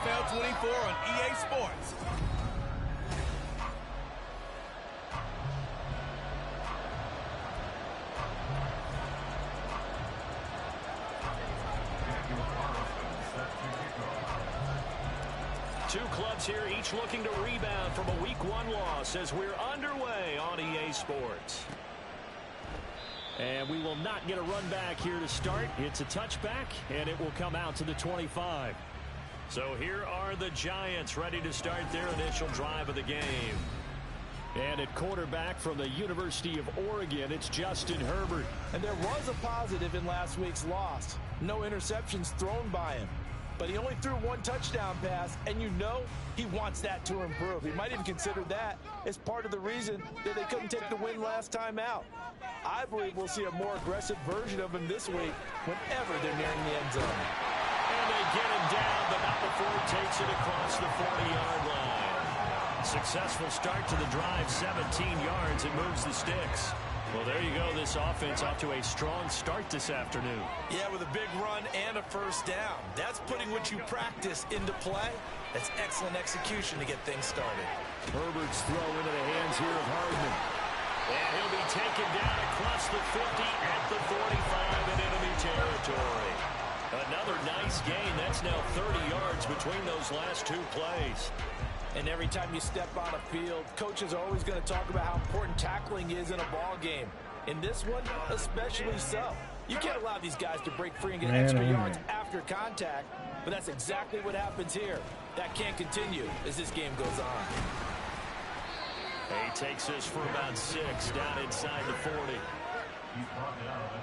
NFL 24 on EA Sports. Two clubs here, each looking to rebound from a Week 1 loss as we're underway on EA Sports. And we will not get a run back here to start. It's a touchback, and it will come out to the 25. So here are the Giants ready to start their initial drive of the game. And at quarterback from the University of Oregon, it's Justin Herbert. And there was a positive in last week's loss. No interceptions thrown by him. But he only threw one touchdown pass, and you know he wants that to improve. He might even consider that as part of the reason that they couldn't take the win last time out. I believe we'll see a more aggressive version of him this week whenever they're nearing the end zone. And they get him down, but not before he takes it across the 40-yard line. Successful start to the drive, 17 yards, and moves the sticks. Well, there you go. This offense off to a strong start this afternoon. Yeah, with a big run and a first down. That's putting what you practice into play. That's excellent execution to get things started. Herbert's throw into the hands here of Hardman. And he'll be taken down across the 50 at the 45 in enemy territory. Another nice gain. That's now 30 yards between those last two plays. And every time you step on a field, coaches are always going to talk about how important tackling is in a ball game. In this one, especially so. You can't allow these guys to break free and get extra yards after contact, but that's exactly what happens here. That can't continue as this game goes on. He takes this for about 6 down inside the 40.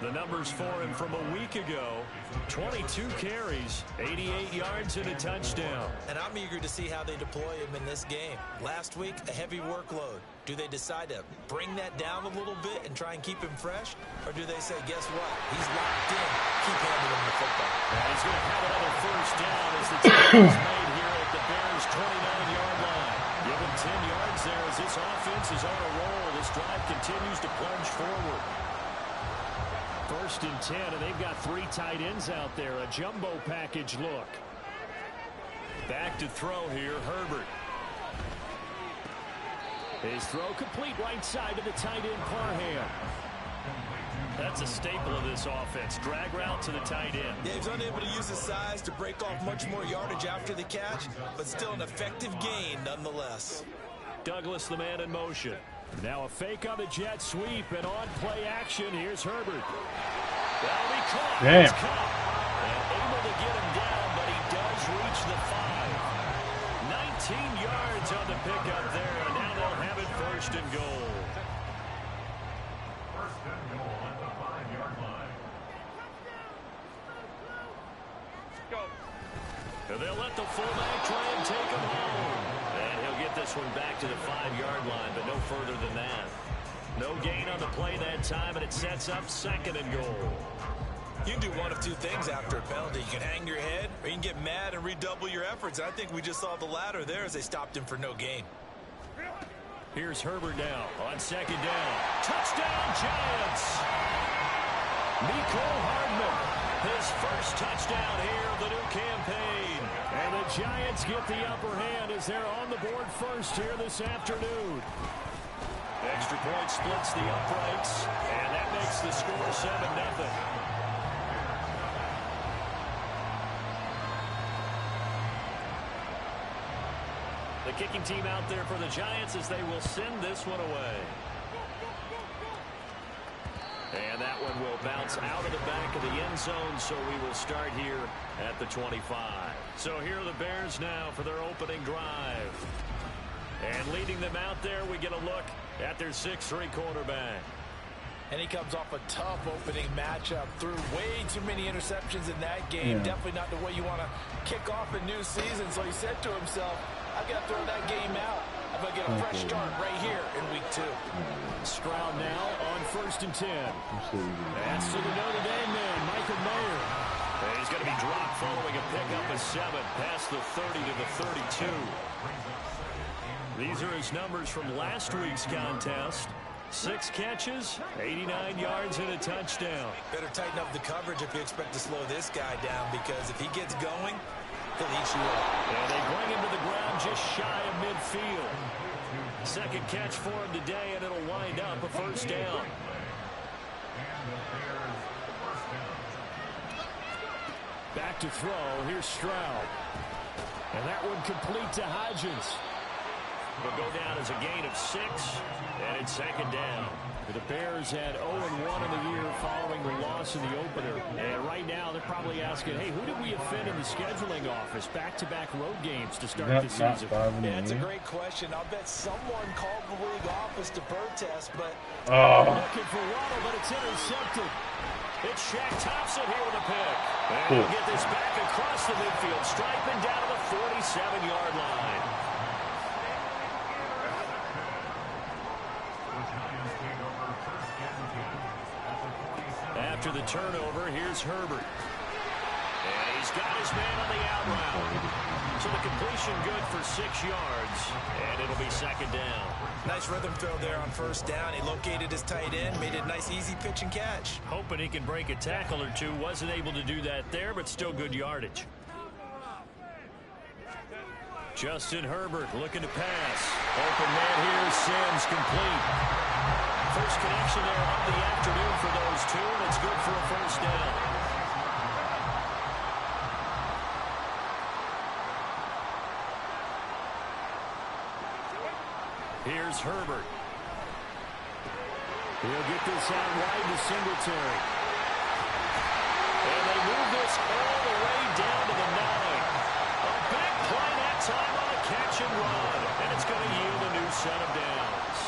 The numbers for him from a week ago, 22 carries, 88 yards and a touchdown. And I'm eager to see how they deploy him in this game. Last week, a heavy workload. Do they decide to bring that down a little bit and try and keep him fresh? Or do they say, guess what? He's locked in. Keep handling him the football. And he's going to have another first down as the tackle is made here at the Bears' 29-yard line. Give him 10 yards there as this offense is on a roll. This drive continues to plunge forward. 1st and 10, and they've got 3 tight ends out there. A jumbo package look. Back to throw here, Herbert. His throw complete right side to the tight end, Parham. That's a staple of this offense. Drag route to the tight end. Yeah, he's unable to use his size to break off much more yardage after the catch, but still an effective gain nonetheless. Douglas, the man in motion. Now a fake on the jet sweep and on play action. Here's Herbert. That'll be caught. Damn. It's caught. And able to get him down, but he does reach the 5. 19 yards on the pickup there, and now they'll have it 1st and goal. First and goal at the 5-yard line. Go. And they'll let the fullback try and take him home. And he'll get this one back to the 5-yard line, but no further than that. No gain on the play that time, and it sets up 2nd and goal. You can do one of two things after a penalty. You can hang your head, or you can get mad and redouble your efforts. I think we just saw the latter there as they stopped him for no gain. Here's Herbert now on 2nd down. Touchdown, Giants! Mecole Hardman, his first touchdown here of the new campaign. And the Giants get the upper hand as they're on the board first here this afternoon. Extra point splits the uprights, and that makes the score 7-0. The kicking team out there for the Giants as they will send this one away. And that one will bounce out of the back of the end zone, so we will start here at the 25. So here are the Bears now for their opening drive. And leading them out there, we get a look at their 6'3" quarterback. And he comes off a tough opening matchup. Threw way too many interceptions in that game. Yeah. Definitely not the way you want to kick off a new season. So he said to himself, I've got to throw that game out. I'm going to get a fresh start right here in week 2. Stroud now on 1st and 10. That's to the Notre Dame man, Michael Mayer. And he's going to be dropped following a pickup of 7 past the 30 to the 32. These are his numbers from last week's contest. 6 catches, 89 yards, and a touchdown. Better tighten up the coverage if you expect to slow this guy down, because if he gets going, He'll eat you up. And they bring him to the ground just shy of midfield. Second catch for him today, and it'll wind up a first down. Back to throw. Here's Stroud. And that one complete to Hodgins. It'll go down as a gain of 6, and it's second down. The Bears had 0-1 in the year following the loss in the opener. And right now they're probably asking, hey, who did we offend in the scheduling office? Back-to-back road games to start the season. Yeah, that's a great question. I'll bet someone called the league office to protest, but... Looking for Waddle, but it's intercepted. It's Shaq Thompson here with a pick. And he'll get this back across the midfield, striping down to the 47-yard line. After the turnover, here's Herbert. And he's got his man on the out route. So the completion good for 6 yards, and it'll be second down. Nice rhythm throw there on first down. He located his tight end, made it a nice, easy pitch and catch. Hoping he can break a tackle or two. Wasn't able to do that there, but still good yardage. Justin Herbert looking to pass. Open man here, Sims complete. First connection there of the afternoon for those two, and it's good for a first down. Here's Herbert. He'll get this out wide to Singletary. And they move this all the way down to the 9. A big play that time on a catch and run, and it's going to yield a new set of downs.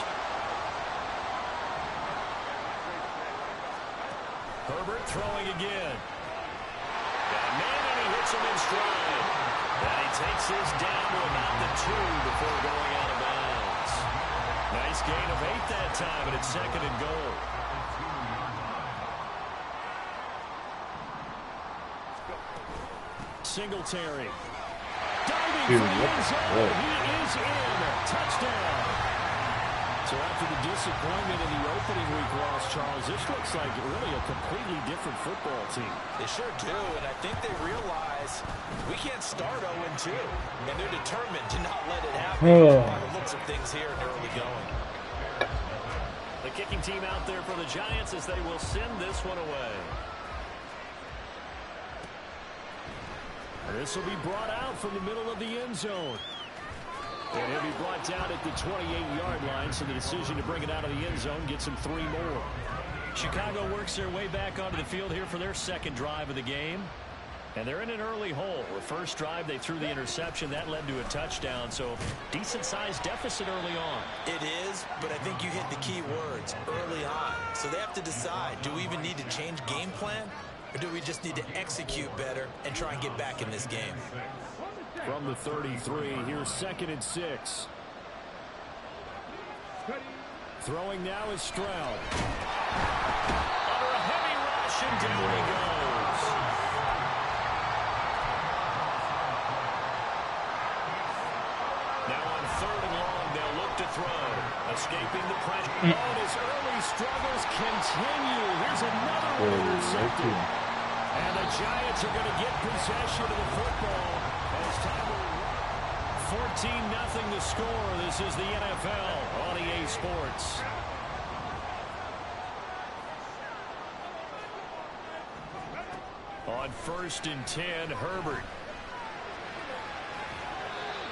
Herbert throwing again. And man, and he hits him in stride. And he takes this down to about the 2 before going out of bounds. Nice gain of 8 that time, and it's second and goal. Singletary. Diving for the end zone. He is in. Touchdown. So after the disappointment in the opening week loss, Charles, this looks like really a completely different football team. They sure do, and I think they realize we can't start 0-2, and they're determined to not let it happen by the looks of things here in early going. The kicking team out there for the Giants as they will send this one away. This will be brought out from the middle of the end zone. And he'll be brought down at the 28-yard line, so the decision to bring it out of the end zone gets him 3 more. Chicago works their way back onto the field here for their second drive of the game. And they're in an early hole. The first drive, they threw the interception. That led to a touchdown, so decent-sized deficit early on. It is, but I think you hit the key words, early on. So they have to decide, do we even need to change game plan, or do we just need to execute better and try and get back in this game? From the 33, here's second and 6. Throwing now is Stroud. Under a heavy rush, and down he goes. Now on 3rd and long, they'll look to throw. Escaping the pressure. Oh, and his early struggles continue. Here's another one intercepted. And the Giants are going to get possession of the football. 14-0 the score. This is the NFL on EA Sports. On 1st and 10, Herbert.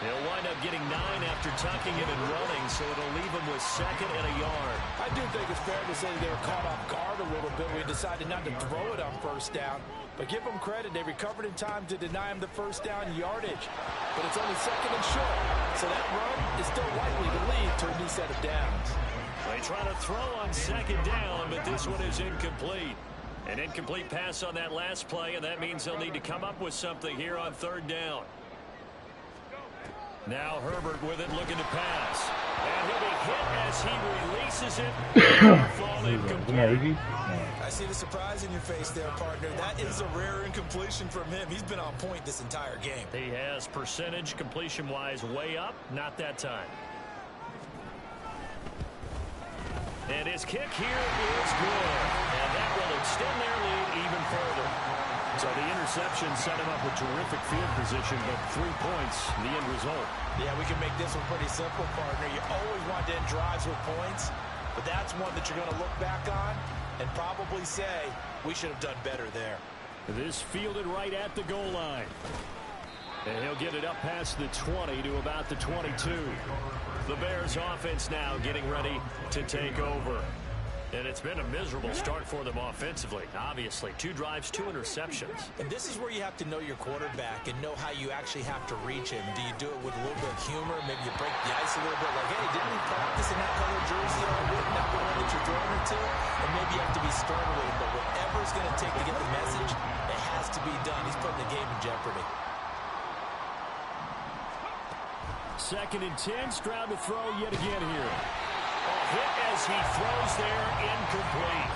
He'll wind up getting 9 after tucking him and running, so it'll leave him with 2nd and a yard. I do think it's fair to say they were caught off guard a little bit. We decided not to throw it on first down. But give them credit. They recovered in time to deny him the first down yardage. But it's only 2nd and short. So that run is still likely to lead to a new set of downs. They try to throw on 2nd down, but this one is incomplete. An incomplete pass on that last play, and that means they'll need to come up with something here on 3rd down. Now Herbert with it, looking to pass. And he'll be hit as he releases it. Fall incomplete. I see the surprise in your face there, partner. That is a rare incompletion from him. He's been on point this entire game. He has percentage completion-wise way up. Not that time. And his kick here is good. And that will extend their lead even further. So the interception set him up with terrific field position, but 3 points, the end result. Yeah, we can make this one pretty simple, partner. You always want to end drives with points, but that's one that you're going to look back on and probably say, we should have done better there. This fielded right at the goal line. And he'll get it up past the 20 to about the 22. The Bears offense now getting ready to take over. And it's been a miserable start for them offensively. Obviously, 2 drives, 2 interceptions. And this is where you have to know your quarterback and know how you actually have to reach him. Do you do it with a little bit of humor? Maybe you break the ice a little bit like, hey, didn't we practice in that color jersey already? Not the one that you're throwing it to? And maybe you have to be stern with him. But whatever it's going to take to get the message, it has to be done. He's putting the game in jeopardy. 2nd and 10. Stroud to throw yet again here. A hit as he throws there, incomplete.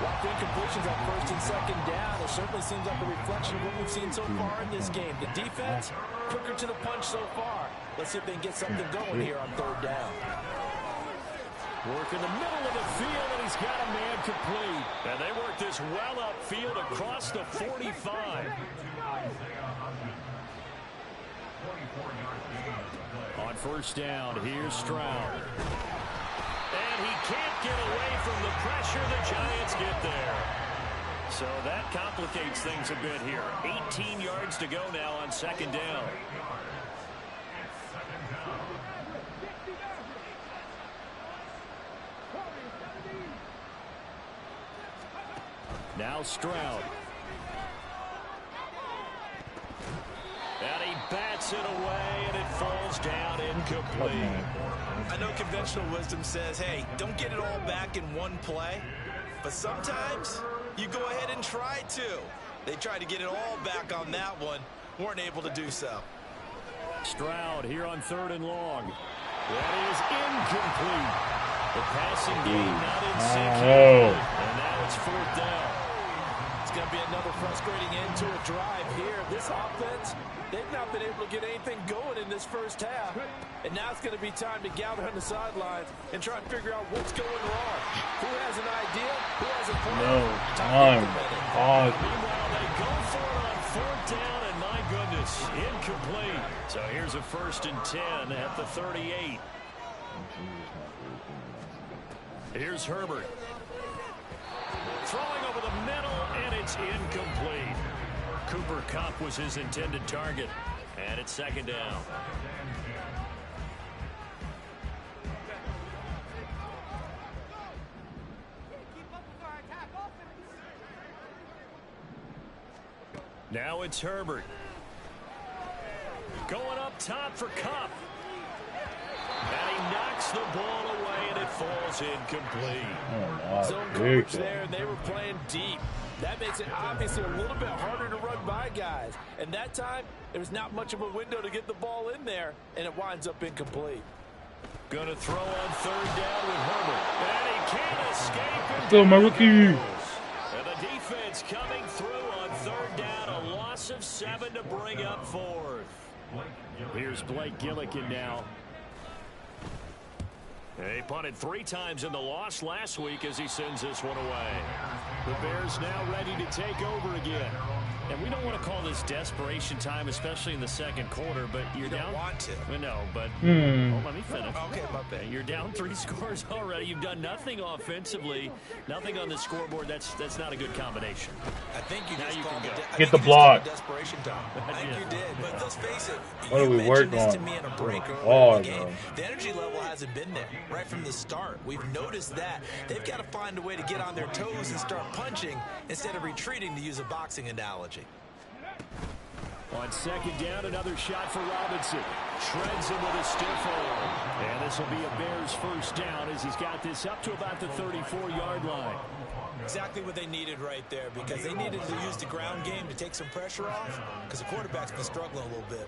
Well, the incompletions on 1st and 2nd down, it certainly seems like a reflection of what we've seen so far in this game. The defense, quicker to the punch so far. Let's see if they can get something going here on 3rd down. Work in the middle of the field, and he's got a man complete. And they work this well upfield across the 45. On 1st down, here's Stroud. And he can't get away from the pressure. The Giants get there. So that complicates things a bit here. 18 yards to go now on 2nd down. Now Stroud. And he bats it away, and it falls down incomplete. I know conventional wisdom says, hey, don't get it all back in one play. But sometimes you go ahead and try to. They tried to get it all back on that one. Weren't able to do so. Stroud here on 3rd and long. That is incomplete. The passing game not in sync. And now it's 4th down. It's going to be another frustrating end to a drive here. This offense, they've not been able to get anything going in this 1st half. And now it's going to be time to gather on the sidelines and try and figure out what's going wrong. Who has an idea? Who has a plan? No time. Meanwhile, they go for it on 4th down, and my goodness, incomplete. So here's a 1st and 10 at the 38. Here's Herbert. Throwing over the middle, and it's incomplete. Cooper Kupp was his intended target, and it's 2nd down. Now it's Herbert. Going up top for Kupp. And he knocks the ball away, and it falls incomplete. Zone coverage there, and they were playing deep. That makes it obviously a little bit harder to run by guys. And that time, there was not much of a window to get the ball in there, and it winds up incomplete. Going to throw on 3rd down with Herbert. And he can't escape. Still my rookie. And the defense coming through on 3rd down. A loss of 7 to bring up 4th. Here's Blake Gillikin now. He punted 3 times in the loss last week as he sends this one away. The Bears now ready to take over again. And we don't want to call this desperation time, especially in the 2nd quarter, but you're down. Don't want to. No, but let me finish. Okay, my bad. You're down 3 scores already. You've done nothing offensively, nothing on the scoreboard. That's not a good combination. I think you just called it. Get the block. Desperation time. I think you did. But let's face it. What do we work this on? to me in a break earlier Oh, in the game. no. The energy level hasn't been there right from the start. We've noticed that. They've got to find a way to get on their toes and start punching instead of retreating, to use a boxing analogy. On 2nd down, another shot for Robinson. Shreds him with a stiff arm. And this will be a Bears 1st down as he's got this up to about the 34-yard line. Exactly what they needed right there, because they needed to use the ground game to take some pressure off, because the quarterback's been struggling a little bit.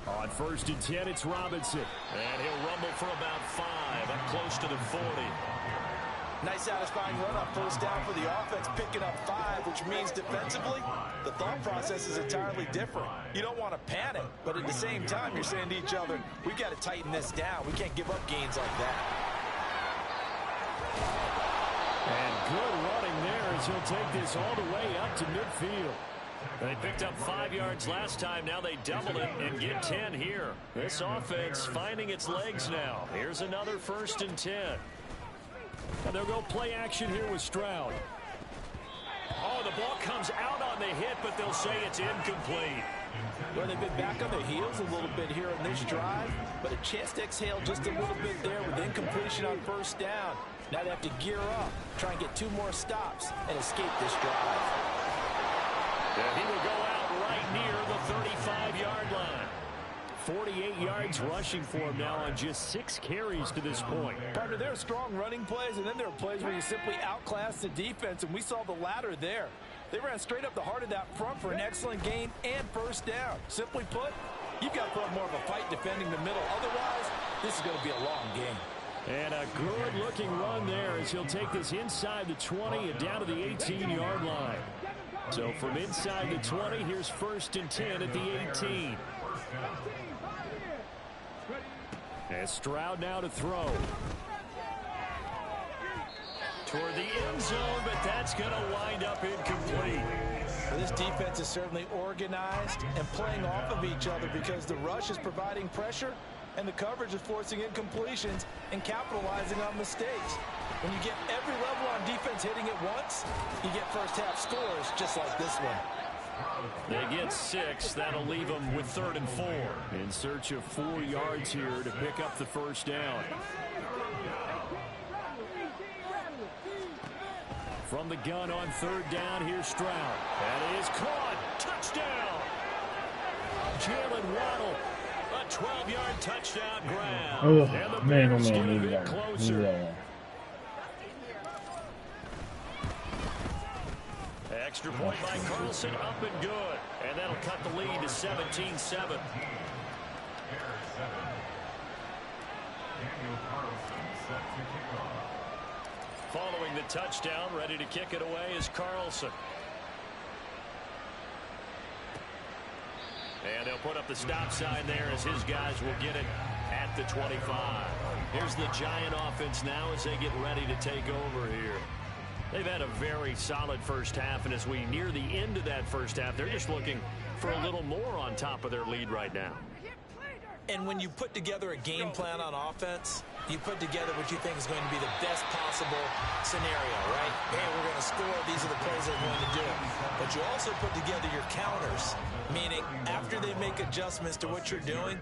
On 1st and 10, it's Robinson. And he'll rumble for about 5, up close to the 40. Nice satisfying run on 1st down for the offense, picking up 5, which means defensively, the thought process is entirely different. You don't want to panic, but at the same time, you're saying to each other, we've got to tighten this down. We can't give up gains like that. And good running there as he'll take this all the way up to midfield. They picked up 5 yards last time. Now they double it and get 10 here. This offense finding its legs now. Here's another 1st and 10. And they'll go play action here with Stroud. Oh, the ball comes out on the hit, but they'll say it's incomplete. Well, they've been back on their heels a little bit here on this drive, but a chance to exhale just a little bit there with incompletion on 1st down. Now they have to gear up, try and get 2 more stops, and escape this drive. And he will go out right near the 35-yard line. 48 yards rushing for him now on just 6 carries to this point. Partner, there are strong running plays, and then there are plays where you simply outclass the defense, and we saw the latter there. They ran straight up the heart of that front for an excellent gain and 1st down. Simply put, you've got to put up more of a fight defending the middle. Otherwise, this is going to be a long game. And a good-looking run there as he'll take this inside the 20 and down to the 18-yard line. So from inside the 20, here's 1st and 10 at the 18. And Stroud now to throw. Toward the end zone, but that's going to wind up incomplete. Well, this defense is certainly organized and playing off of each other because the rush is providing pressure and the coverage is forcing incompletions and capitalizing on mistakes. When you get every level on defense hitting it once, you get 1st half scores just like this one. They get 6. That'll leave them with 3rd and 4. In search of 4 yards here to pick up the 1st down. From the gun on 3rd down, here's Stroud. That is caught. Touchdown. Jalen Waddle. A 12-yard touchdown grab. Oh, and the man, Bears get a leave bit that. closer. Leave that. Extra point by Carlson, up and good. And that'll cut the lead to 17-7. Following the touchdown, ready to kick it away is Carlson. And they'll put up the stop sign there as his guys will get it at the 25. Here's the Giant offense now as they get ready to take over here. They've had a very solid 1st half, and as we near the end of that 1st half, they're just looking for a little more on top of their lead right now. And when you put together a game plan on offense, you put together what you think is going to be the best possible scenario, right? Hey, we're going to score. These are the plays they're going to do. But you also put together your counters, meaning after they make adjustments to what you're doing,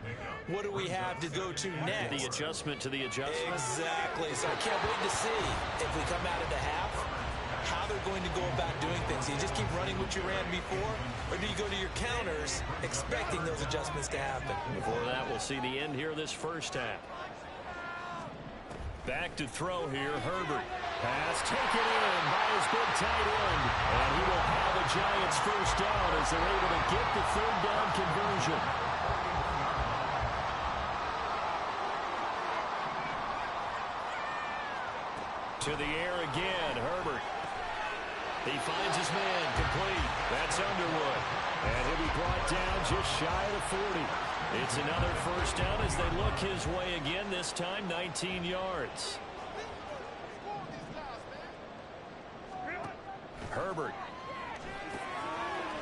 what do we have to go to next? The adjustment to the adjustment. Exactly. So I can't wait to see if we come out of the half, how they're going to go about doing things. Do you just keep running what you ran before, or do you go to your counters expecting those adjustments to happen? Before that, we'll see the end here of this 1st half. Back to throw here, Herbert. Pass taken in by his big tight end. And he will have the Giants 1st down as they're able to get the 3rd down conversion. To the air again, Herbert. He finds his man, complete. That's Underwood. And he'll be brought down just shy of the 40. It's another 1st down as they look his way again, this time 19 yards. Herbert.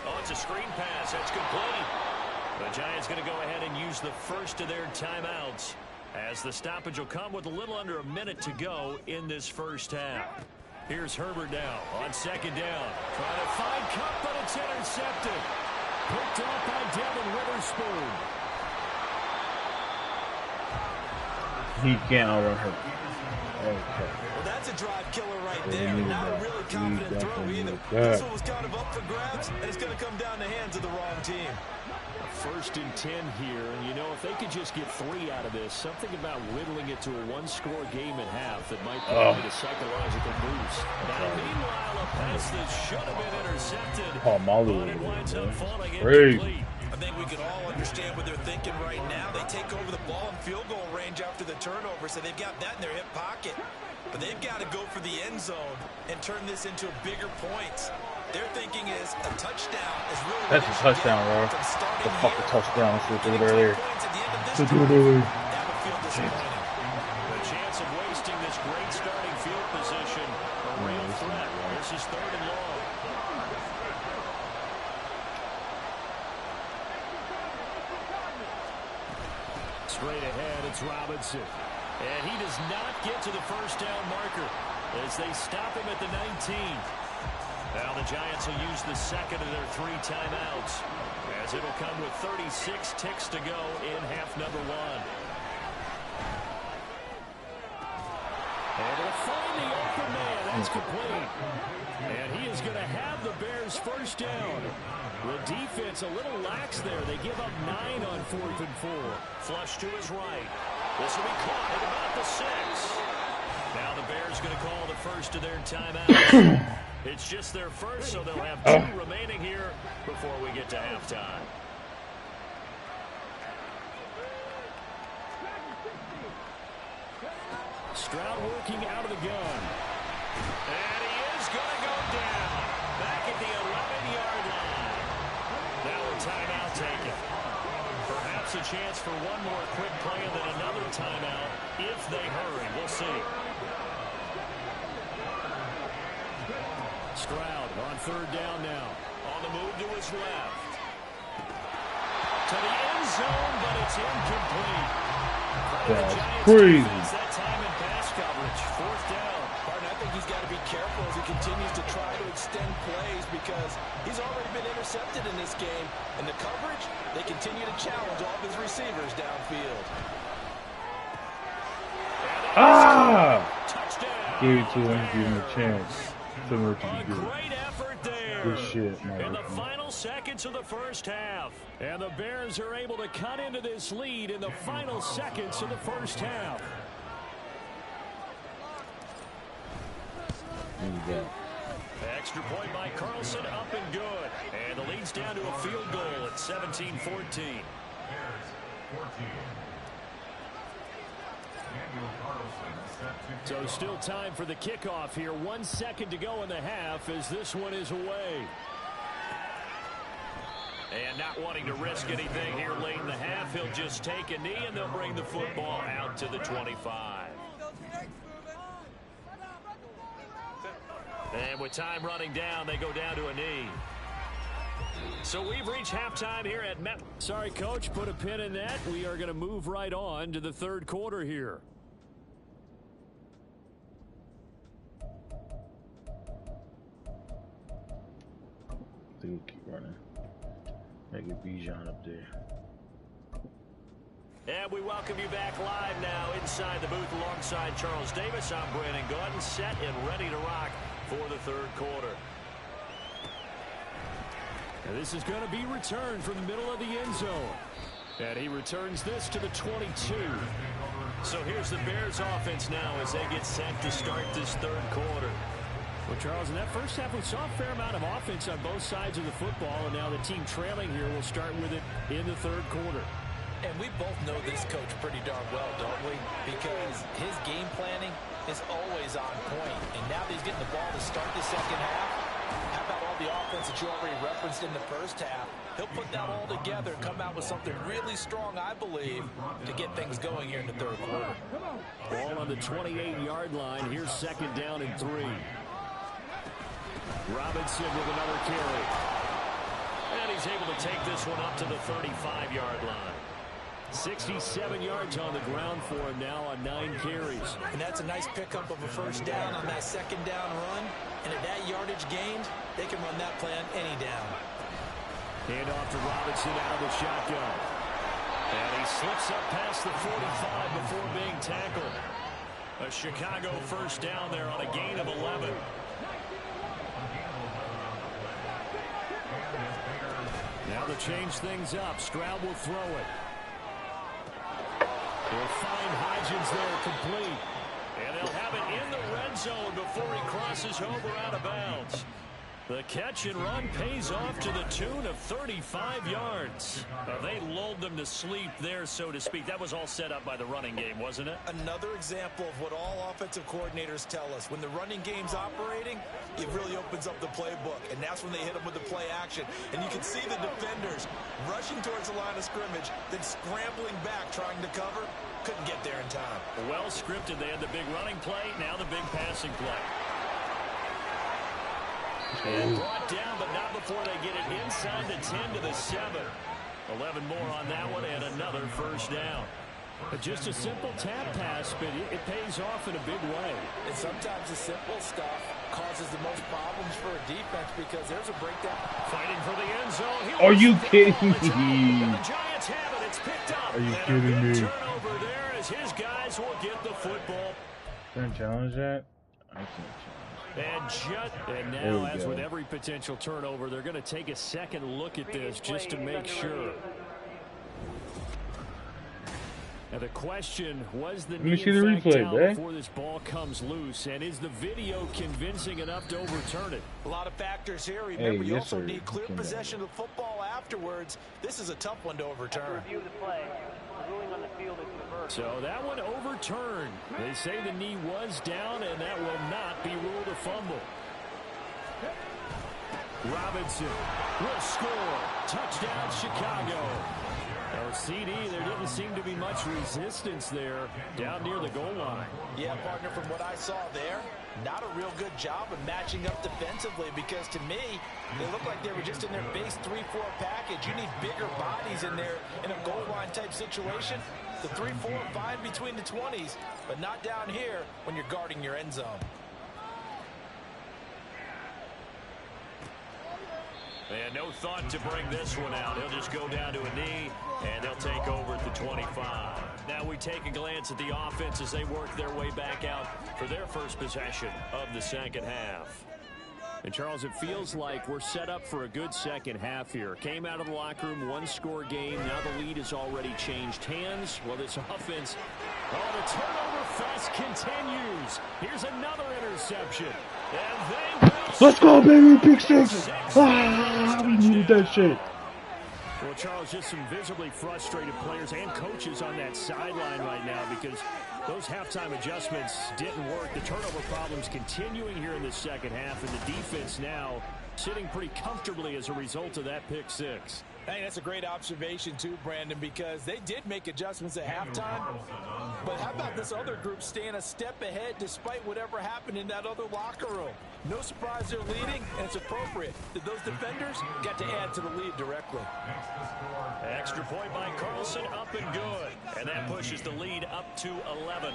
Oh, it's a screen pass. That's complete. The Giants going to go ahead and use the 1st of their timeouts as the stoppage will come with a little under a minute to go in this 1st half. Here's Herbert now on 2nd down. Trying to find Kupp, but it's intercepted. Picked off by Devin Witherspoon. He can't outrun her. Okay. Well, that's a drive killer right there. Not a really confident throw either. This one was kind of up for grabs, and it's going to come down the hands of the wrong team. 1st and 10 here, and you know, if they could just get 3 out of this, something about whittling it to a 1-score game at half that might provide a psychological boost. Now, meanwhile, a pass that should have been intercepted, but it winds up falling incomplete. I think we can all understand what they're thinking right now. They take over the ball in field goal range after the turnover, so they've got that in their hip pocket. But they've got to go for the end zone and turn this into bigger points. Their thinking is a touchdown is really that's a touchdown, bro. The fucking touchdown. Let's do it earlier. The chance of wasting this great starting field position. A Straight ahead, it's Robinson. And he does not get to the first down marker as they stop him at the 19. Now the Giants will use the second of their 3 timeouts, as it'll come with 36 ticks to go in half number 1. And they'll find the open man. That's complete. And he is going to have the Bears first down. The defense a little lax there. They give up 9 on 4th and 4. Flush to his right. This will be caught at about the 6. Now the Bears going to call the first of their timeouts. It's just their first, so they'll have 2 remaining here before we get to halftime. Stroud working out of the gun. And he is going to go down. Back at the 11-yard line. Now a timeout taken. Perhaps a chance for one more quick play and then another timeout if they hurry. We'll see. Stroud on 3rd down now. On the move to his left. To the end zone, but it's incomplete. That's crazy. That time in pass coverage. 4th down. Martin, I think he's got to be careful as he continues to try to extend plays because he's already been intercepted in this game. And the coverage, they continue to challenge all of his receivers downfield. Touchdown. Give it to him, give him a chance. Similar to A the good. great effort there. Good shit, man. In the final seconds of the first half. And the Bears are able to cut into this lead in the final seconds of the first half. Extra point by Carlson, up and good. And the lead's down to a field goal at 17-14. Bears 14. Daniel Carlson set to So still time for the kickoff here. 1 second to go in the half as this one is away. And not wanting to risk anything here late in the half, he'll just take a knee and they'll bring the football out to the 25. And with time running down, they go down to a knee. So we've reached halftime here at Met. Sorry, Coach, put a pin in that. We are going to move right on to the 3rd quarter here. I think we'll keep running. Make it Bijan up there. And we welcome you back live now inside the booth alongside Charles Davis. I'm Brandon Gaudin, set and ready to rock for the 3rd quarter. And this is going to be returned from the middle of the end zone. And he returns this to the 22. So here's the Bears offense now as they get set to start this 3rd quarter. Well, Charles, in that first half, we saw a fair amount of offense on both sides of the football, and now the team trailing here will start with it in the 3rd quarter. And we both know this coach pretty darn well, don't we? Because his game planning is always on point. And now that he's getting the ball to start the 2nd half, how about all the offense that you already referenced in the first half? He'll put that all together, come out with something really strong, I believe, to get things going here in the 3rd quarter. Ball on the 28-yard line. Here's 2nd down and 3. Robinson with another carry. And he's able to take this one up to the 35-yard line. 67 yards on the ground for him now on 9 carries. And that's a nice pickup of a first down on that 2nd down run. And at that yardage gained, they can run that play on any down. Hand off to Robinson out of the shotgun. And he slips up past the 45 before being tackled. A Chicago first down there on a gain of 11. Now to change things up, Stroud will throw it. They'll find Hodgins there complete. And they'll have it in the red zone before he crosses over out of bounds. The catch and run pays off to the tune of 35 yards. They lulled them to sleep there, so to speak. That was all set up by the running game, wasn't it? Another example of what all offensive coordinators tell us. When the running game's operating, it really opens up the playbook. And that's when they hit them with the play action. And you can see the defenders rushing towards the line of scrimmage, then scrambling back, trying to cover. Couldn't get there in time. Well scripted. They had the big running play, now the big passing play. And brought down, but not before they get it inside the 10 to the 7. 11 more on that one, and another first down. Just a simple tap pass, but it pays off in a big way. And sometimes the simple stuff causes the most problems for a defense because there's a breakdown. Fighting for the end zone. Are you kidding me? And the Giants have it. It's picked up. Are you and kidding a good me? turnover there as his guys will get the football. Can I challenge that? I can't challenge. And now, as with every potential turnover, they're going to take a second look at this just to make sure. Now the question was the knee see the replay, down eh? before this ball comes loose, and is the video convincing enough to overturn it? A lot of factors here. Remember, you yes, also sir. need clear possession of the football afterwards. This is a tough one to overturn. Review the play. The ruling on the field is reversed. So that one overturned. They say the knee was down, and that will not be ruled a fumble. Robinson will score. Touchdown, Chicago. Oh, CD, there didn't seem to be much resistance there down near the goal line. Yeah, partner, from what I saw there, not a real good job of matching up defensively because to me, they looked like they were just in their base 3-4 package. You need bigger bodies in there in a goal line type situation. The 3-4 fine between the 20s, but not down here when you're guarding your end zone. And no thought to bring this one out. He'll just go down to a knee, and they'll take over at the 25. Now we take a glance at the offense as they work their way back out for their first possession of the second half. And, Charles, it feels like we're set up for a good second half here. Came out of the locker room, one-score game. Now the lead has already changed hands. Well, this offense, the turnover fest continues. Here's another interception. And they will Let's go, baby! Pick six! Ah, we needed that shit. Well, Charles, just some visibly frustrated players and coaches on that sideline right now because those halftime adjustments didn't work. The turnover problems continuing here in the second half, and the defense now sitting pretty comfortably as a result of that pick six. Hey, that's a great observation too, Brandon, because they did make adjustments at halftime. But how about this other group staying a step ahead despite whatever happened in that other locker room? No surprise they're leading, and it's appropriate that those defenders got to add to the lead directly. Extra point by Carlson, up and good. And that pushes the lead up to 11.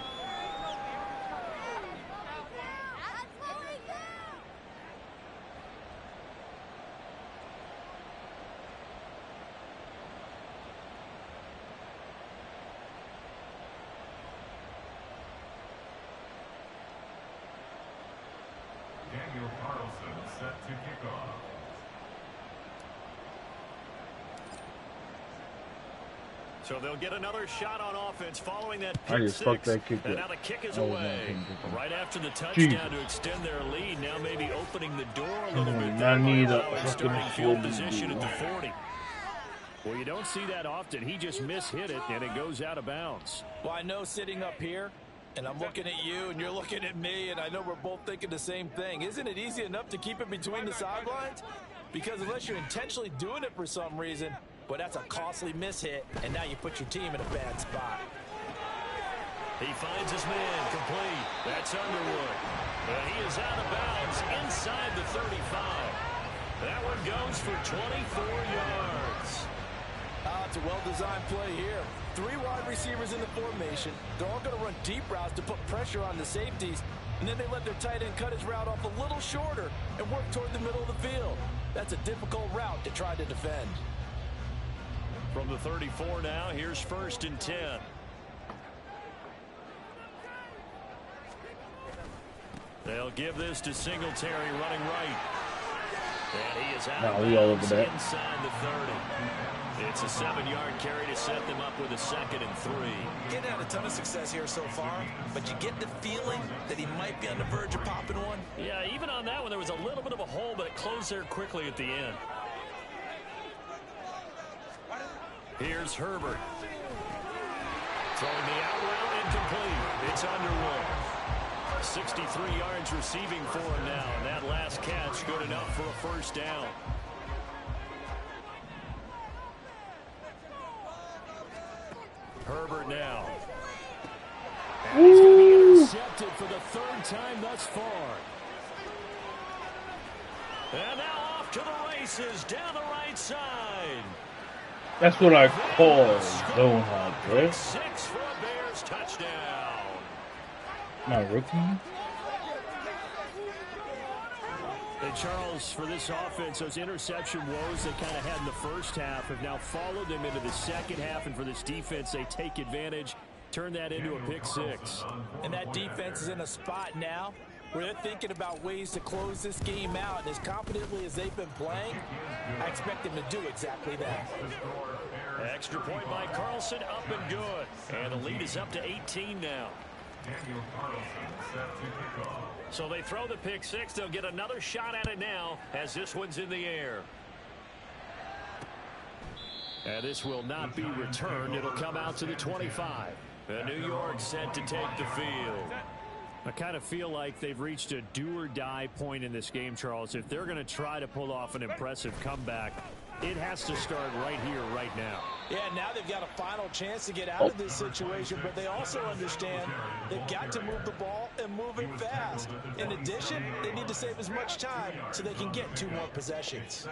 Daniel Carlson set to kick off. So they'll get another shot on offense following that I pick just fucked six. that kick And up. now the kick is Oh, away. no, Right after the touchdown Jesus. to extend their lead. Now maybe opening the door a little bit. I there by need a allowing fucking starting field field position at the goal. 40. Well, you don't see that often. He just mishit it, and it goes out of bounds. Well, I know sitting up here, and I'm looking at you, and you're looking at me, and I know we're both thinking the same thing. Isn't it easy enough to keep it between the sidelines? Because unless you're intentionally doing it for some reason, but that's a costly mishit, and now you put your team in a bad spot. He finds his man complete. That's Underwood. He is out of bounds inside the 35. That one goes for 24 yards. It's a well-designed play here. 3 wide receivers in the formation. They're all going to run deep routes to put pressure on the safeties, and then they let their tight end cut his route off a little shorter and work toward the middle of the field. That's a difficult route to try to defend. From the 34 now, here's 1st and 10. They'll give this to Singletary running right. And he is out of we all bounds over that. inside the 30. It's a 7-yard carry to set them up with a 2nd and 3. Getting had a ton of success here so far, but you get the feeling that he might be on the verge of popping one. Yeah, even on that one, there was a little bit of a hole, but it closed there quickly at the end. Here's Herbert. Throwing the out route incomplete. It's Underwood. 63 yards receiving for him now, and that last catch good enough for a 1st down. Herbert now. And he's going to be intercepted for the 3rd time thus far. And now off to the races down the right side. That's what I call zone hop, bro. 6 for a Bears touchdown. My rookie. And Charles, for this offense, those interception woes they kind of had in the first half have now followed them into the second half. And for this defense, they take advantage, turn that into a pick 6. And that defense is in a spot now where they're thinking about ways to close this game out. And as confidently as they've been playing, I expect them to do exactly that. Extra point by Carlson, up and good. And the lead is up to 18 now. Daniel Carlson set to kick off. So they throw the pick 6. They'll get another shot at it now as this one's in the air. And this will not be returned. It'll come out to the 25. And New York set to take the field. I kind of feel like they've reached a do-or-die point in this game, Charles. If they're going to try to pull off an impressive comeback, it has to start right here, right now. Yeah, now they've got a final chance to get out of this situation, but they also understand they've got to move the ball and move it fast. In addition, they need to save as much time so they can get 2 more possessions.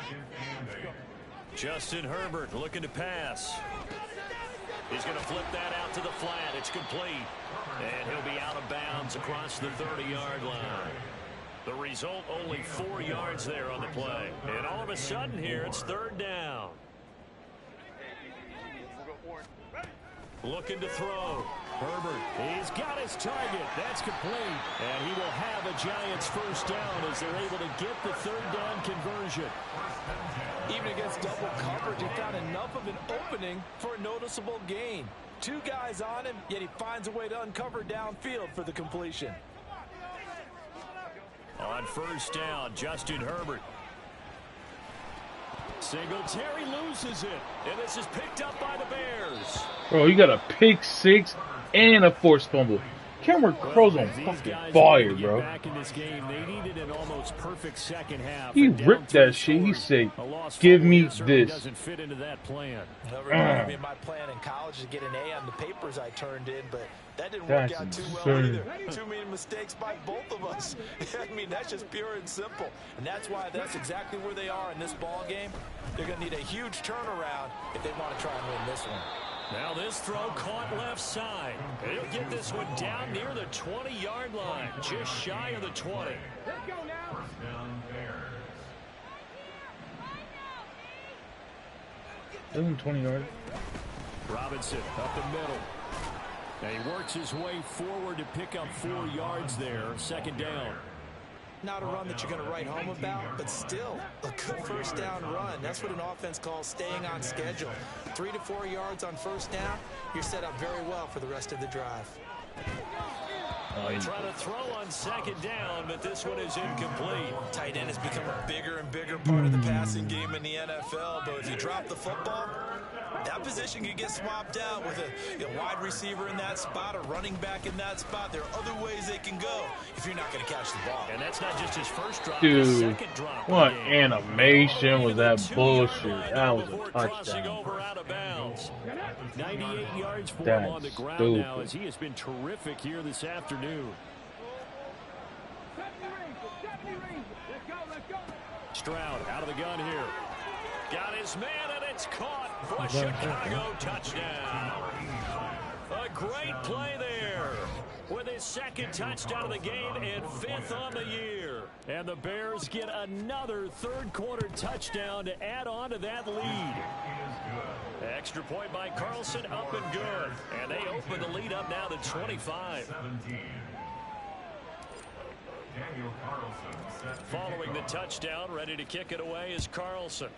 Justin Herbert looking to pass. He's going to flip that out to the flat. It's complete. And he'll be out of bounds across the 30-yard line. The result, only 4 yards there on the play. And all of a sudden here, it's 3rd down. Looking to throw. Herbert, he's got his target. That's complete. And he will have a Giants first down as they're able to get the 3rd down conversion. Even against double coverage, he found enough of an opening for a noticeable gain. 2 guys on him, yet he finds a way to uncover downfield for the completion. On first down, Justin Herbert. Singletary loses it, and this is picked up by the Bears. Bro, you got a pick 6 and a forced fumble. Cameron Crow's on fucking fire, bro. Back in this game, they needed an almost perfect second half. He ripped that shit. He said, "Give me this." Doesn't fit into that plan. I mean, my plan in college is to get an A on the papers I turned in, but that didn't work out too well either. Too many mistakes by both of us. I mean, that's just pure and simple. And that's why that's exactly where they are in this ball game. They're going to need a huge turnaround if they want to try and win this one. Now this throw caught left side. He'll get this one down near the 20-yard line, just shy of the 20. First down, Bears. Doesn't 20 yards. Robinson up the middle. And he works his way forward to pick up 4 yards there. 2nd down. Not a run that you're going to write home about, but still a good first down run. That's what an offense calls staying on schedule. 3 to 4 yards on first down, you're set up very well for the rest of the drive. They try to throw on 2nd down, but this one is incomplete. Tight end has become a bigger and bigger part of the passing game in the NFL, but if you drop the football, that position can get swapped out with a wide receiver in that spot, a running back in that spot. There are other ways they can go if you're not going to catch the ball. And that's not just his first drop, Dude, his second drop. what animation was that bullshit? That was a Crossing touchdown. over out of bounds. 98 yards for him That's on the ground stupid. now as he has been terrific here this afternoon. Stroud out of the gun here. Got his man, and it's caught for a Chicago touchdown. A great play there with his 2nd touchdown of the game and 5th on the year. And the Bears get another 3rd quarter touchdown to add on to that lead. Extra point by Carlson, up and good. And they open the lead up now to 25. 17. Daniel Carlson set to Following kick the off. touchdown, ready to kick it away is Carlson.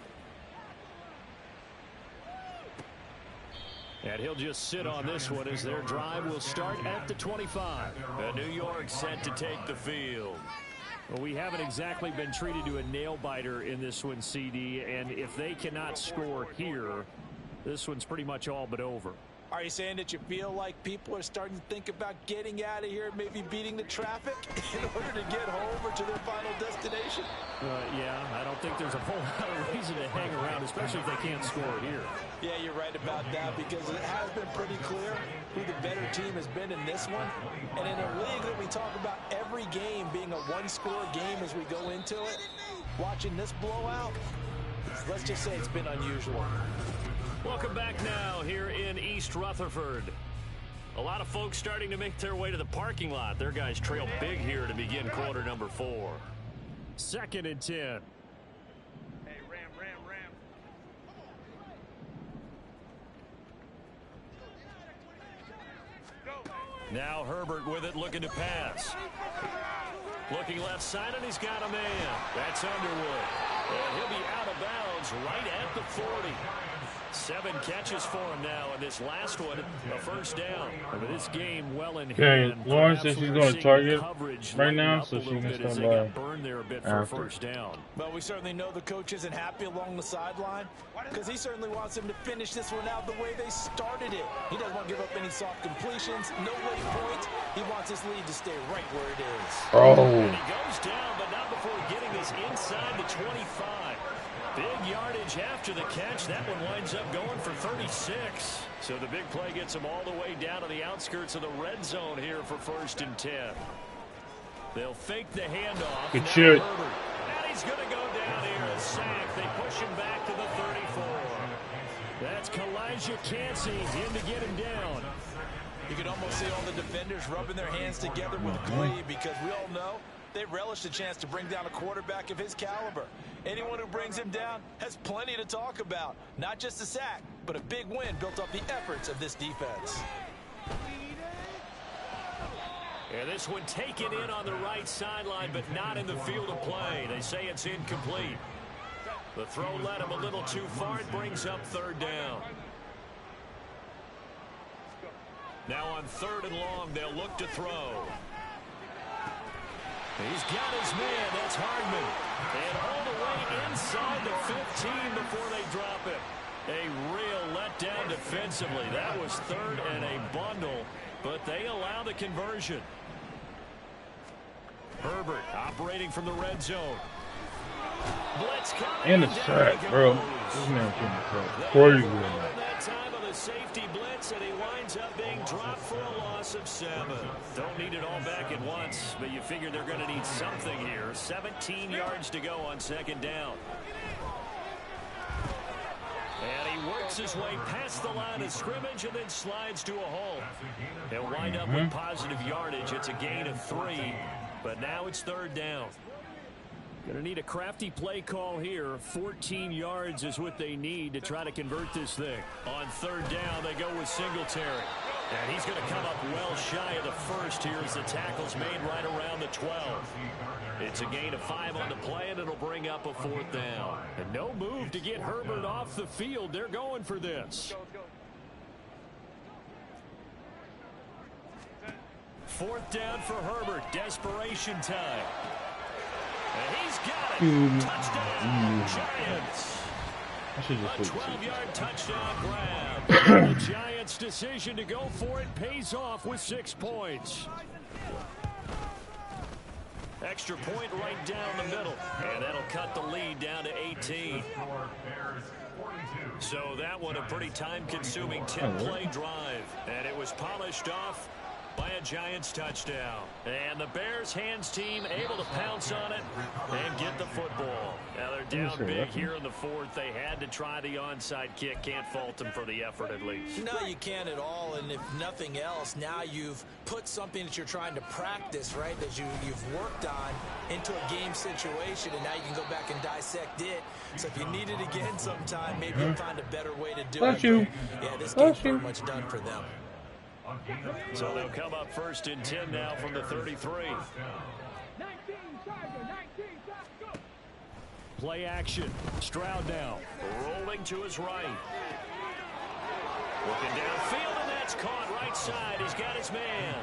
And he'll just sit on this one as their drive will start at the 25. And New York set to take the field. Well, we haven't exactly been treated to a nail-biter in this one, CD. And if they cannot score here, this one's pretty much all but over. Are you saying that you feel like people are starting to think about getting out of here, maybe beating the traffic in order to get home or to their final destination? Yeah, I don't think there's a whole lot of reason to hang around, especially if they can't score here. Yeah, you're right about that because it has been pretty clear who the better team has been in this one. And in a league that we talk about every game being a one-score game as we go into it, watching this blowout, let's just say it's been unusual. Welcome back now here in East Rutherford. A lot of folks starting to make their way to the parking lot. Their guys trail big here to begin quarter number 4. 2nd and 10. Hey, Ram. Now Herbert with it, looking to pass. Looking left side, and he's got a man. That's Underwood. And he'll be out of bounds right at the 40. 7 catches for him now, and this last one, a first down. With this game well in hand. Okay, Lauren says she's going to target right now, up so a she little can bit as stop they by got burned there a bit for a after. first down. But we certainly know the coach isn't happy along the sideline because he certainly wants them to finish this one out the way they started it. He doesn't want to give up any soft completions, no late points. He wants his lead to stay right where it is. Oh, And he goes down, but not before getting this inside the 25. Big yardage after the catch. That one winds up going for 36. So the big play gets him all the way down to the outskirts of the red zone here for 1st and 10. They'll fake the handoff. Good Now shit. Herbert. And he's going to go down here. A sack. They push him back to the 34. That's Kalijah Cansey in to get him down. You can almost see all the defenders rubbing their hands together with glee because we all know they relish the chance to bring down a quarterback of his caliber. Anyone who brings him down has plenty to talk about. Not just a sack, but a big win built off the efforts of this defense. And this one taken in on the right sideline, but not in the field of play. They say it's incomplete. The throw led him a little too far. It brings up 3rd down. Now on 3rd and long, they'll look to throw. He's got his man. That's Hardman. And all the way inside the 15 before they drop it. A real letdown defensively. That was 3rd and a bundle, but they allow the conversion. Herbert operating from the red zone. Blitz coming. and the down sack, he bro. goes. This man can sack. They Crazy. overrun that time of the safety blitz, and he winds up being dropped for a loss of 7. Don't need it all back at once, but you figure they're going to need something here. 17 yards to go on 2nd down. And he works his way past the line of scrimmage and then slides to a hole. They'll wind up with positive yardage. It's a gain of 3, but now it's 3rd down. Going to need a crafty play call here. 14 yards is what they need to try to convert this thing. On 3rd down, they go with Singletary. And he's going to come up well shy of the first here as the tackle's made right around the 12. It's a gain of 5 on the play, and it'll bring up a 4th down. And no move to get Herbert off the field. They're going for this. 4th down for Herbert. Desperation time. And he's got it. Touchdown, Giants. I should just A put this 12-yard touchdown grab. The Giants' decision to go for it pays off with 6 points. Extra point right down the middle. And that'll cut the lead down to 18. So that one a pretty time-consuming 10-play drive. And it was polished off by a Giants touchdown. And the Bears hands team able to pounce on it and get the football. Now they're down big here in the 4th. They had to try the onside kick. Can't fault them for the effort at least. No, you can't at all. And if nothing else, now you've put something that you're trying to practice, right, that you've worked on into a game situation, and now you can go back and dissect it. So if you need it again sometime, maybe you'll find a better way to do Bless it. you. But, yeah, this game's Bless you. pretty much done for them. So they'll come up 1st and 10 now from the 33. Play action. Stroud now. Rolling to his right. Looking downfield, and that's caught right side. He's got his man.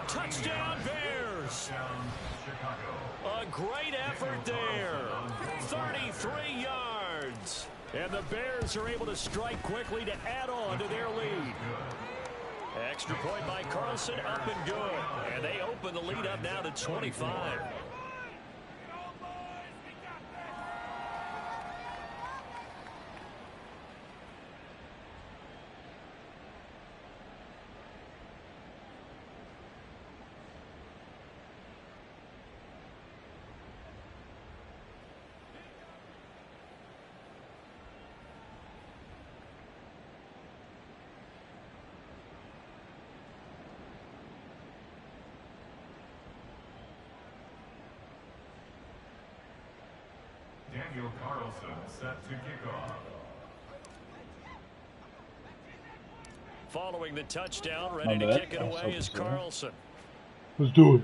Touchdown, Bears. A great effort there. 33 yards. And the Bears are able to strike quickly to add on to their lead. Extra point by Carlson, up and good. And they open the lead up now to 25. Daniel Carlson set to kick off. Following the touchdown, ready to kick it away is Carlson. Let's do it.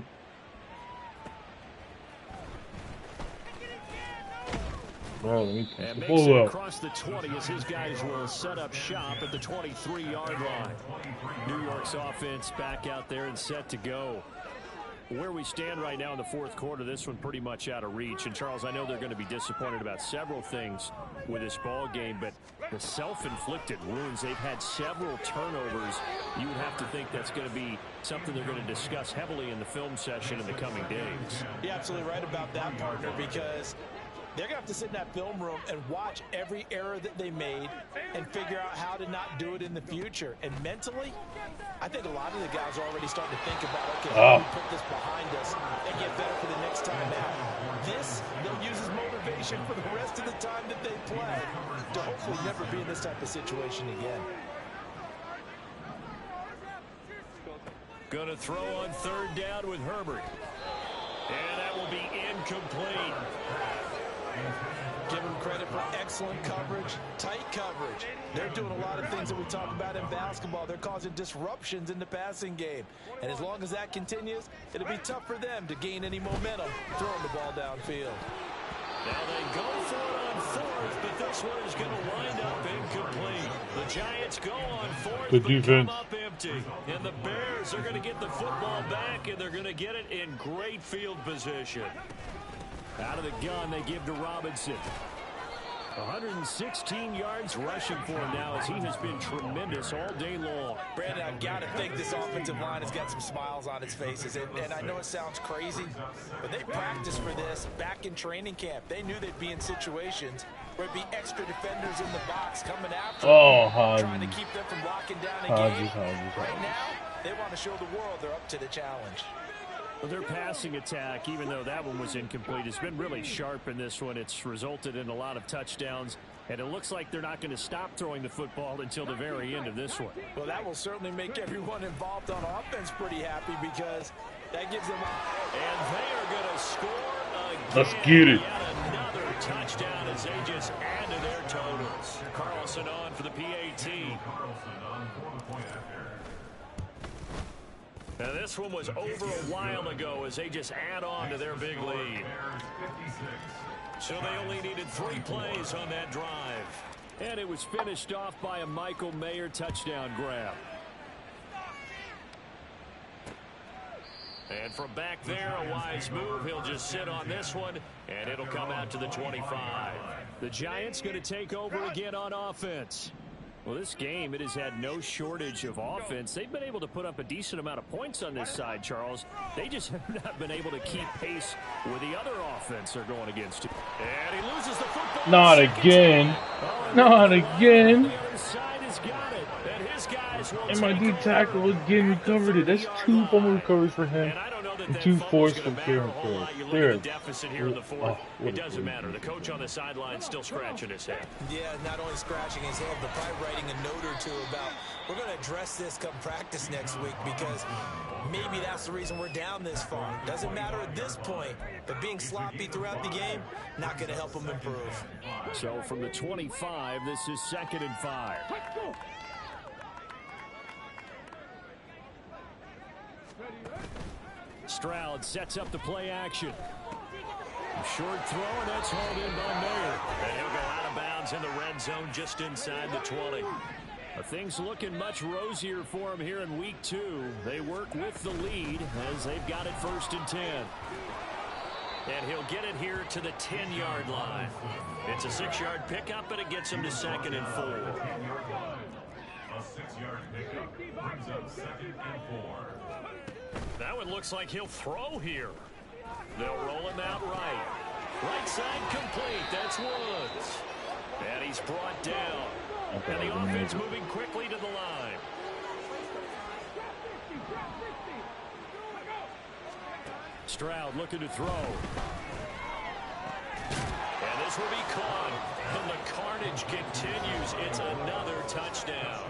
Bro, let me And makes pull it up. across the 20 as his guys will set up shop at the 23-yard line. New York's offense back out there and set to go. Where we stand right now in the fourth quarter, this one pretty much out of reach. And, Charles, I know they're going to be disappointed about several things with this ball game, but the self-inflicted wounds, they've had several turnovers. You would have to think that's going to be something they're going to discuss heavily in the film session in the coming days. You're absolutely right about that, partner, because they're going to have to sit in that film room and watch every error that they made and figure out how to not do it in the future. And mentally, I think a lot of the guys are already starting to think about, okay, how do we put this behind us and get better for the next time out? This, they'll use as motivation for the rest of the time that they play to hopefully never be in this type of situation again. Going to throw on third down with Herbert. And that will be incomplete. Give them credit for excellent coverage, tight coverage. They're doing a lot of things that we talk about in basketball. They're causing disruptions in the passing game. And as long as that continues, it'll be tough for them to gain any momentum throwing the ball downfield. Now they go for it on fourth, but this one is going to wind up incomplete. The Giants go on fourth, Good but defense. come up empty. And the Bears are going to get the football back, and they're going to get it in great field position. Out of the gun, they give to Robinson. 116 yards rushing for him now as he has been tremendous all day long. Brandon, I've got to think this offensive line has got some smiles on its faces. And I know it sounds crazy, but they practiced for this back in training camp. They knew they'd be in situations where it'd be extra defenders in the box coming after them, trying to keep them from locking down a game. Right now, they want to show the world they're up to the challenge. Well, their passing attack, even though that one was incomplete, has been really sharp in this one. It's resulted in a lot of touchdowns, and it looks like they're not going to stop throwing the football until the very end of this one. Well, that will certainly make everyone involved on offense pretty happy because that gives them... And they are going to score again. Let's get it. Yet another touchdown as they just add to their totals. Carlson on for the PAT. Carlson on for the point after. Now this one was over a while ago as they just add on to their big lead. So they only needed 3 plays on that drive. And it was finished off by a Michael Mayer touchdown grab. And from back there, a wise move. He'll just sit on this one, and it'll come out to the 25. The Giants going to take over again on offense. Well, this game, it has had no shortage of offense. They've been able to put up a decent amount of points on this side, Charles. They just have not been able to keep pace with the other offense they're going against. And he loses the football. Not again. Not again. The other side has got it. And his guys will And my take D over tackle again recovered it. That's 2 fumble recoveries for him. And I don't know that And that 2 fumble's forced gonna from matter Karen a whole lot. You look There. at the deficit here in the fourth. What It a doesn't great matter. The coach on the sideline still scratching his head. Yeah, not only scratching his head, but probably writing a note or two about, we're going to address this come practice next week because maybe that's the reason we're down this far. Doesn't matter at this point, but being sloppy throughout the game, not going to help them improve. So from the 25, this is 2nd and 5. Stroud sets up the play action. Short throw, and that's hauled in by Mayer. And he'll go out of bounds in the red zone just inside the 20. Things looking much rosier for him here in week 2. They work with the lead as they've got it 1st and 10. And he'll get it here to the 10-yard line. It's a 6-yard pickup, but it gets him to 2nd and 4. A 6-yard pickup brings up 2nd and 4. That one looks like he'll throw here. They'll roll him out right. Right side complete. That's Woods. And he's brought down. And the offense moving quickly to the line. Stroud looking to throw. And this will be caught. And the carnage continues. It's another touchdown.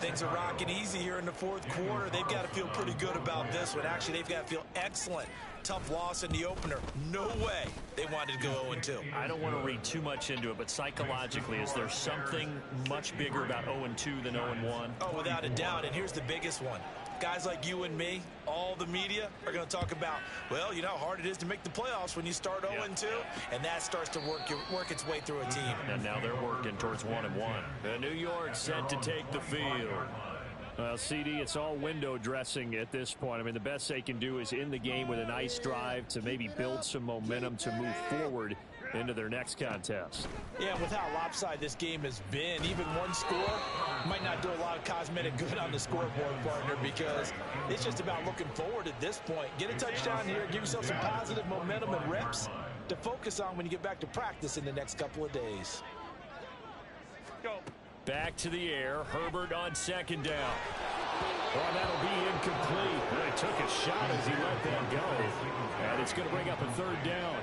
Things are rocking easy here in the fourth quarter. They've got to feel pretty good about this one. Actually, they've got to feel excellent. Tough loss in the opener. No way they wanted to go 0-2. I don't want to read too much into it, but psychologically, is there something much bigger about 0-2 than 0-1? Oh, without a doubt, and here's the biggest one. Guys like you and me, all the media, are going to talk about, well, you know how hard it is to make the playoffs when you start 0-2, and that starts to work its way through a team. And now they're working towards 1-1. New York set to take the field. Well, CD, it's all window dressing at this point. I mean, the best they can do is in the game with a nice drive to maybe build some momentum to move forward into their next contest. Yeah, with how lopsided this game has been, even one score might not do a lot of cosmetic good on the scoreboard, partner, because it's just about looking forward at this point. Get a touchdown here, give yourself some positive momentum and reps to focus on when you get back to practice in the next couple of days. Go. Back to the air. Herbert on second down. Oh, that'll be incomplete. Really took a shot as he let that go. And it's going to bring up a third down.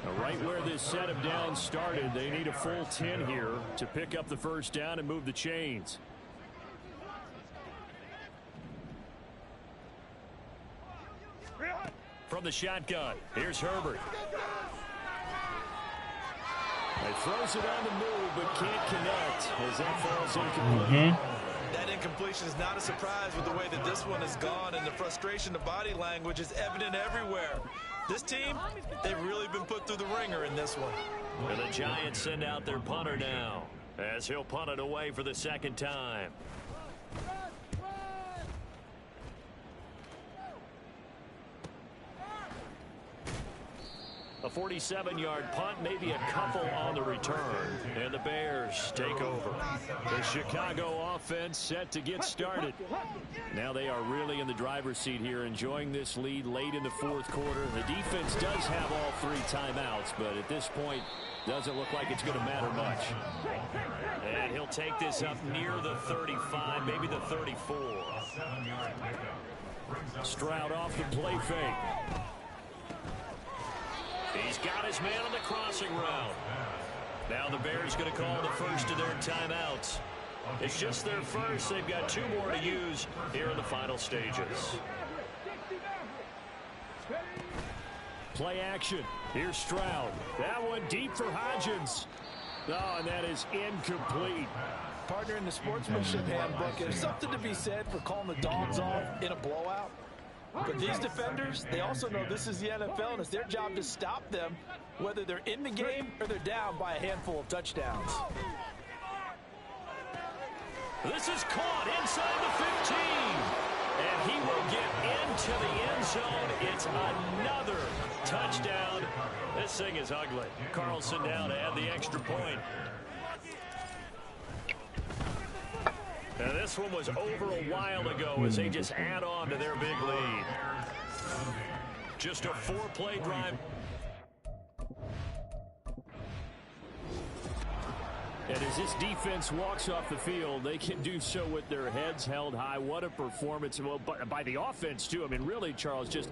Now, right where this set of downs started, they need a full 10 here to pick up the first down and move the chains. From the shotgun, here's Herbert. He throws it on the move, but can't connect as that falls incomplete. That incompletion is not a surprise with the way that this one has gone, and the frustration, the body language is evident everywhere. This team, they've really been put through the ringer in this one. And the Giants send out their punter now, as he'll punt it away for the second time. A 47-yard punt, maybe a couple on the return. And the Bears take over. The Chicago offense set to get started. Now they are really in the driver's seat here, enjoying this lead late in the fourth quarter. The defense does have all three timeouts, but at this point, doesn't look like it's going to matter much. And he'll take this up near the 35, maybe the 34. Stroud off the play fake. He's got his man on the crossing route. Now the Bears going to call the first of their timeouts. It's just their first. They've got two more to use here in the final stages. Play action. Here's Stroud. That one deep for Hodgins. Oh, and that is incomplete. Partner, in the sportsmanship handbook, there's something to be said for calling the dogs off in a blowout. But these defenders, they also know this is the NFL, and it's their job to stop them, whether they're in the game or they're down by a handful of touchdowns. This is caught inside the 15. And he will get into the end zone. It's another touchdown. This thing is ugly. Carlson down to add the extra point. Now this one was over a while ago as they just add on to their big lead. Just a 4-play drive. And as this defense walks off the field, they can do so with their heads held high. What a performance by the offense, too. I mean, really, Charles, just